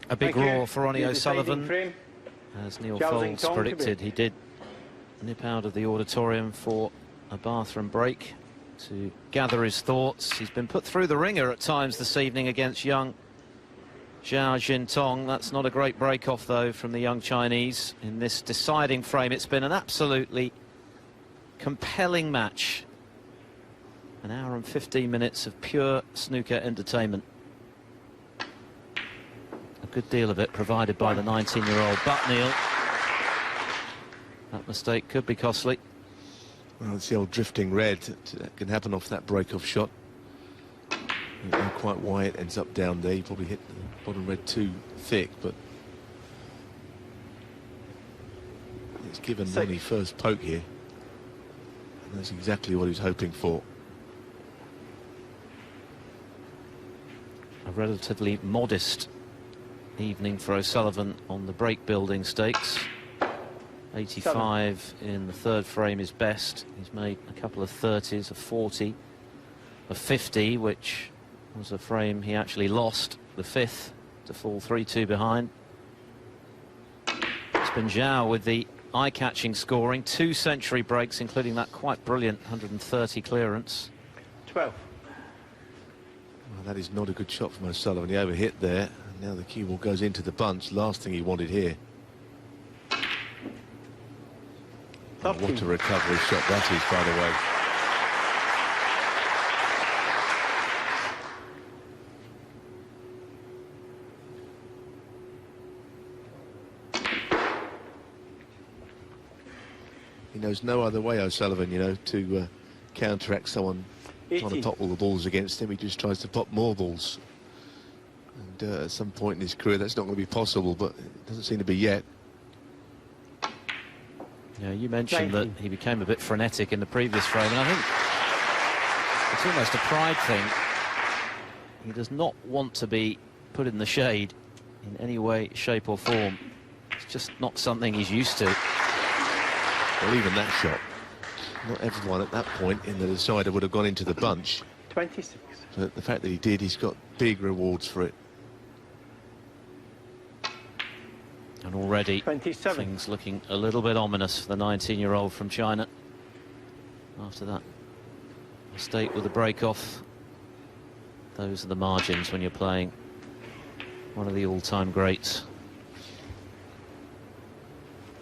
A big roar for Ronnie O'Sullivan. Frame. As Neil ZHAO Foulds Xintong predicted, he did nip out of the auditorium for a bathroom break to gather his thoughts. He's been put through the ringer at times this evening against young ZHAO Xintong. That's not a great break-off, though, from the young Chinese in this deciding frame. It's been an absolutely compelling match. An hour and 15 minutes of pure snooker entertainment. A good deal of it provided by the 19-year-old. But, Neil, that mistake could be costly. Well, it's the old drifting red that can happen off that break-off shot. I don't know quite why it ends up down there. You probably hit the bottom red too thick, but it's given Ronnie first poke here. And that's exactly what he was hoping for. A relatively modest evening for O'Sullivan on the break building stakes. 85 in the third frame is best. He's made a couple of 30s, a 40, a 50, which was a frame he actually lost, the fifth, to fall 3-2 behind. It's been ZHAO with the eye-catching scoring, 2 century breaks, including that quite brilliant 130 clearance. 12. Well, that is not a good shot from O'Sullivan. He overhit there, and now the cue ball goes into the bunch. Last thing he wanted here. Oh, what a recovery shot that is, by the way. He knows no other way, O'Sullivan, you know, to counteract someone trying to pop all the balls against him. He just tries to pop more balls. And at some point in his career, that's not going to be possible, but it doesn't seem to be yet. Yeah, you mentioned that he became a bit frenetic in the previous frame, and I think it's almost a pride thing. He does not want to be put in the shade in any way, shape or form. It's just not something he's used to. Well, even that shot, not everyone at that point in the decider would have gone into the bunch. 26. But the fact that he did, he's got big rewards for it. And already 27. Things looking a little bit ominous for the 19-year-old from China. After that mistake with the break-off. Those are the margins when you're playing one of the all-time greats.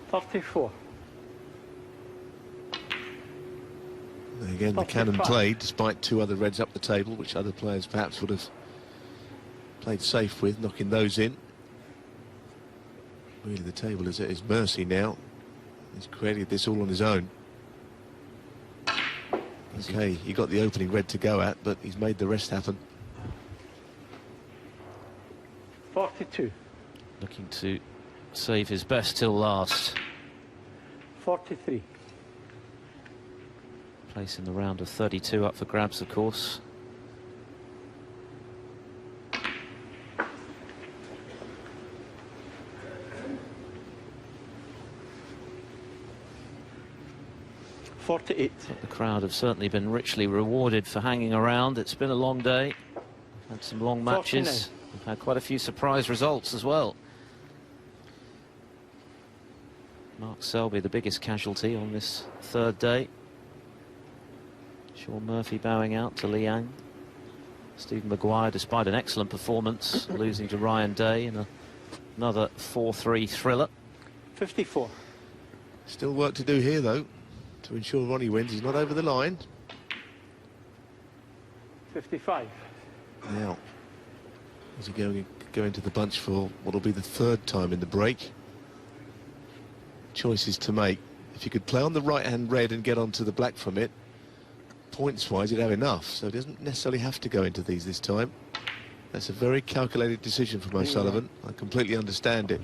34. Again, the cannon played, despite 2 other reds up the table, which other players perhaps would have played safe with, knocking those in. Really, the table is at his mercy now. He's created this all on his own. Okay, he got the opening red to go at, but he's made the rest happen. 42. Looking to save his best till last. 43. Place in the round of 32 up for grabs, of course. But the crowd have certainly been richly rewarded for hanging around. It's been a long day. We've had some long matches. 49. We've had quite a few surprise results as well. Mark Selby, the biggest casualty on this third day. Sean Murphy bowing out to Liang. Stephen Maguire, despite an excellent performance, losing to Ryan Day in another 4-3 thriller. 54. Still work to do here, though, to ensure Ronnie wins. He's not over the line. 55. Now, is he going into the bunch for what will be the 3rd time in the break? Choices to make. If you could play on the right-hand red and get onto the black from it, points-wise, you'd have enough. So he doesn't necessarily have to go into these this time. That's a very calculated decision from O'Sullivan. I completely understand it.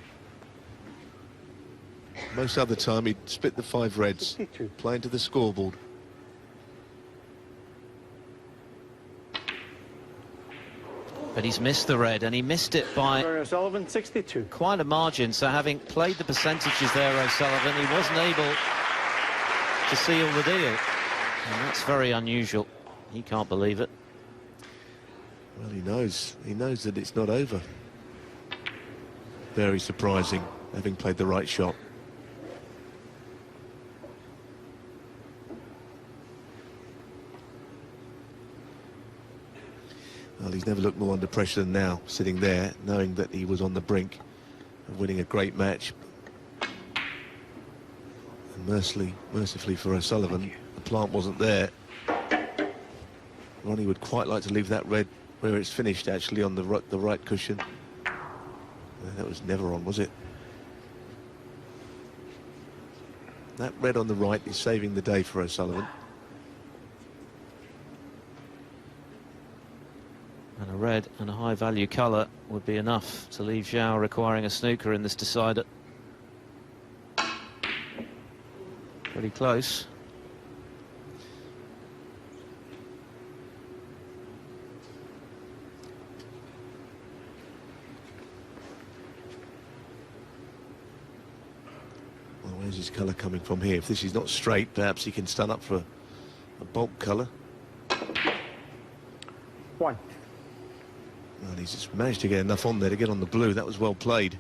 Most other time, he'd split the 5 reds, 52. play into the scoreboard. But he's missed the red, and he missed it by O'Sullivan, 62. quite a margin. So having played the percentages there, O'Sullivan, he wasn't able to seal the deal. And that's very unusual. He can't believe it. Well, he knows. He knows that it's not over. very surprising, having played the right shot. Well, he's never looked more under pressure than now, sitting there, knowing that he was on the brink of winning a great match. And mercifully for O'Sullivan, the plant wasn't there. Ronnie would quite like to leave that red where it's finished, actually, on the right cushion. That was never on, was it? That red on the right is saving the day for O'Sullivan. And a red and a high-value colour would be enough to leave ZHAO requiring a snooker in this decider. Pretty close. Well, where's his colour coming from here? If this is not straight, perhaps he can stand up for a bulk colour. 1. And he's just managed to get enough on there to get on the blue. That was well played.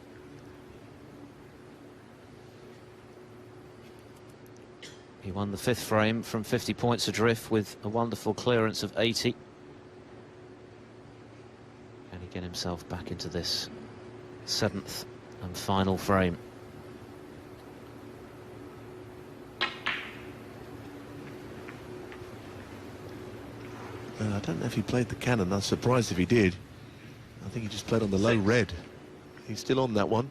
He won the 5th frame from 50 points adrift with a wonderful clearance of 80. Can he get himself back into this 7th and final frame? I don't know if he played the cannon. I'm surprised if he did. I think he just played on the low red. He's still on that one.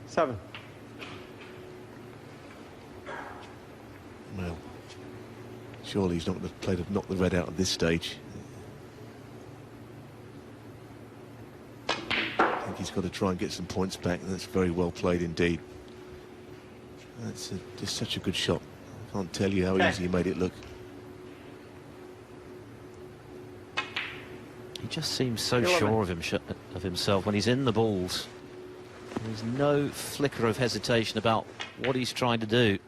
Seven. Well, surely he's not going to play to knock the red out at this stage. I think he's got to try and get some points back, and that's very well played indeed. That's just such a good shot. I can't tell you how easy he made it look. He just seems so sure of himself when he's in the balls. There's no flicker of hesitation about what he's trying to do.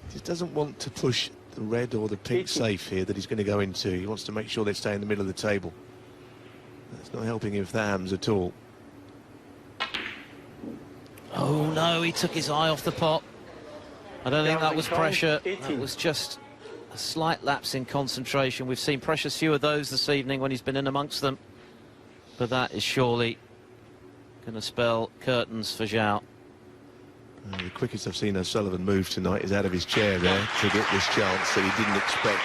He just doesn't want to push the red or the pink safe here that he's going to go into. He wants to make sure they stay in the middle of the table. That's not helping him if that happens at all. Oh no, he took his eye off the pot. I don't think that was pressure. That was just a slight lapse in concentration. We've seen precious few of those this evening when he's been in amongst them. But that is surely going to spell curtains for ZHAO. The quickest I've seen O'Sullivan move tonight is out of his chair there to get this chance that he didn't expect.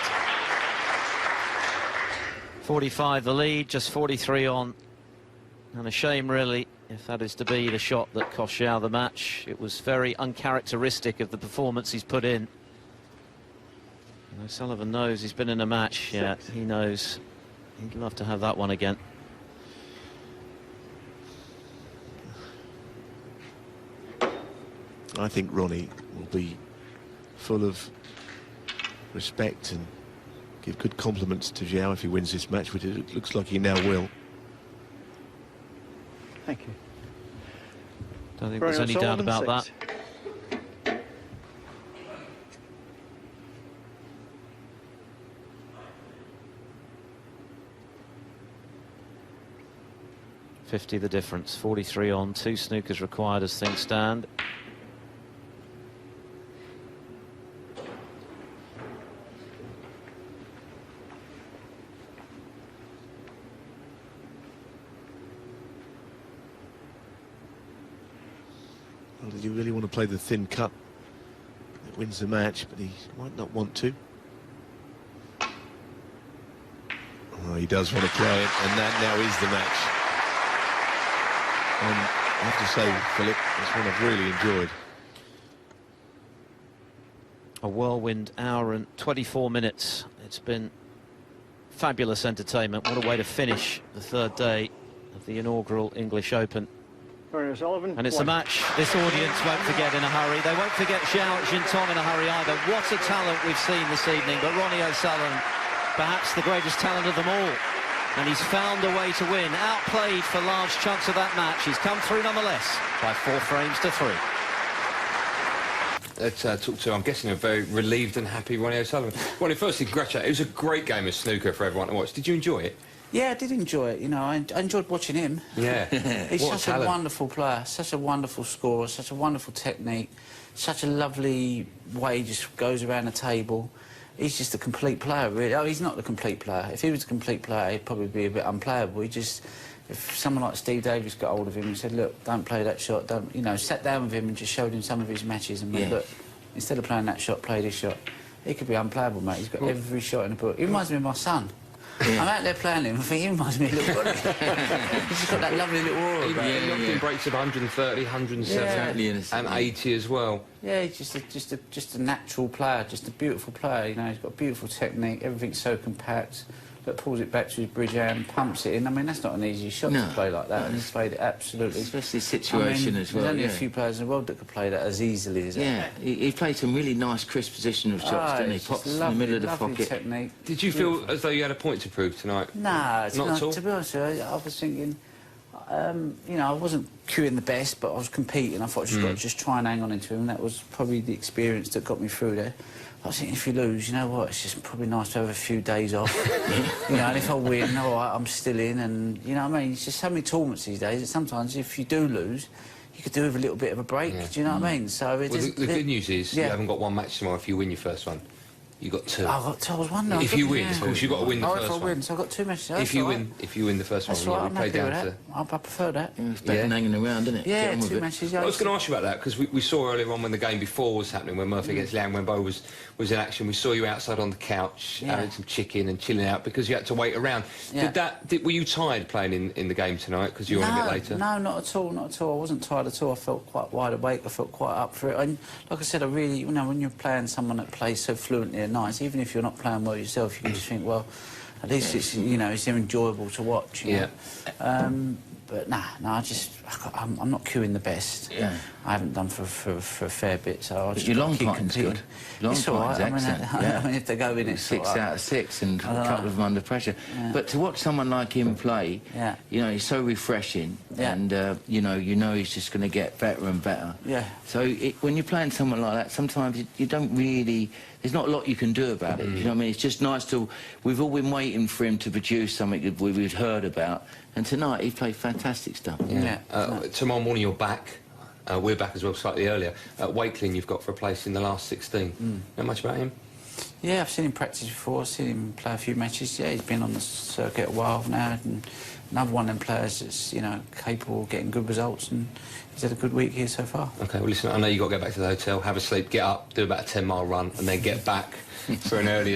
45 the lead, just 43 on. And a shame, really, if that is to be the shot that cost ZHAO the match. It was very uncharacteristic of the performance he's put in. And O'Sullivan knows he's been in a match. Yeah, he knows. He'd love to have that one again. I think Ronnie will be full of respect and give good compliments to ZHAO if he wins this match, which it looks like he now will. Thank you. Don't think there's any doubt about that. $50 the difference, 43 on, 2 snookers required as things stand. Well, did you really want to play the thin cut that wins the match, but he might not want to. Oh, he does want to play it, and that now is the match. And I have to say, Philip, it's one I've really enjoyed. A whirlwind hour and 24 minutes. It's been fabulous entertainment. What a way to finish the 3rd day of the inaugural English Open. And it's a match this audience won't forget in a hurry. They won't forget ZHAO Xintong in a hurry either. What a talent we've seen this evening. But Ronnie O'Sullivan, perhaps the greatest talent of them all. And he's found a way to win. Outplayed for large chunks of that match. He's come through nonetheless by 4 frames to 3. talk to, I'm guessing, a very relieved and happy Ronnie O'Sullivan. Ronnie, firstly, congratulations. It was a great game of snooker for everyone to watch. Did you enjoy it? Yeah, I did enjoy it. You know, I enjoyed watching him. Yeah. He's such a wonderful player, such a wonderful scorer, such a wonderful technique, such a lovely way he just goes around the table. He's just a complete player, really. Oh, he's not the complete player. If he was a complete player, he'd probably be a bit unplayable. He just... If someone like Steve Davis got hold of him and said, look, don't play that shot, don't... You know, sat down with him and just showed him some of his matches and went, look, instead of playing that shot, play this shot. He could be unplayable, mate. He's got every shot in the book. He reminds me of my son. Yeah. I'm out there playing him. I think he reminds me of a little Ronnie. He's just got that lovely little aura. He knocked in breaks of 130, 107, and 80 as well. Yeah, he's just a natural player, just a beautiful player. You know, he's got beautiful technique. Everything's so compact. That pulls it back to his bridge hand, pumps it in. I mean, that's not an easy shot to play like that, and he's played it absolutely. Especially situation as well. There's only a few players in the world that could play that as easily as that. Yeah, he played some really nice, crisp positional shots, didn't he? Pops in the middle of the pocket. Technique. Did you feel as though you had a point to prove tonight? Nah, not at all. To be honest with you, I was thinking, you know, I wasn't queuing the best, but I was competing. I thought I just got to just try and hang on into him, and that was probably the experience that got me through there. I was thinking, if you lose, you know what, it's just probably nice to have a few days off. You know, and if I win, all right, I'm still in, and, you know what I mean? It's just so many tournaments these days that sometimes if you do lose, you could do with a little bit of a break, do you know what I mean? So the good news is you haven't got one match tomorrow if you win your first one. You got two. I got two. I was wondering. If you win, of course, you've got to win the first one. If I win, so I've got two matches. If you win the first one, I'm play happy down with to. that. I prefer that. It's better than hanging around, isn't it? Yeah, two matches. I was going to ask you about that because we saw earlier on when the game before was happening, when Murphy against Liang Wenbo was in action. We saw you outside on the couch having some chicken and chilling out because you had to wait around. Were you tired playing in the game tonight because you were on a bit later? No, not at all. Not at all. I wasn't tired at all. I felt quite wide awake. I felt quite up for it. And like I said, I really, you know, when you're playing someone that plays so fluently and nice, even if you're not playing well yourself, you can just think, well, at least it's, you know, it's enjoyable to watch. You know? But I'm not queuing the best. Yeah. I haven't done for a fair bit, so I just your long keep time's competing. good. Long it's all right. excellent. I mean, if they go in, it's 6 out of 6 and a couple of them under pressure. But to watch someone like him play, you know, he's so refreshing, and you know he's just going to get better and better. Yeah. So when you're playing someone like that, sometimes you don't really. There's not a lot you can do about it. You know what I mean? It's just nice to. We've all been waiting for him to produce something that we've heard about, and tonight he played fantastic stuff. Tomorrow morning you're back. We're back as well, slightly earlier. Wakeling you've got for a place in the last 16. Know much about him? Yeah, I've seen him practice before. I've seen him play a few matches. Yeah, he's been on the circuit a while now, and another one of them players that's, you know, capable of getting good results, and he's had a good week here so far. OK, well, listen, I know you've got to go back to the hotel, have a sleep, get up, do about a 10-mile run, and then get back for an earlier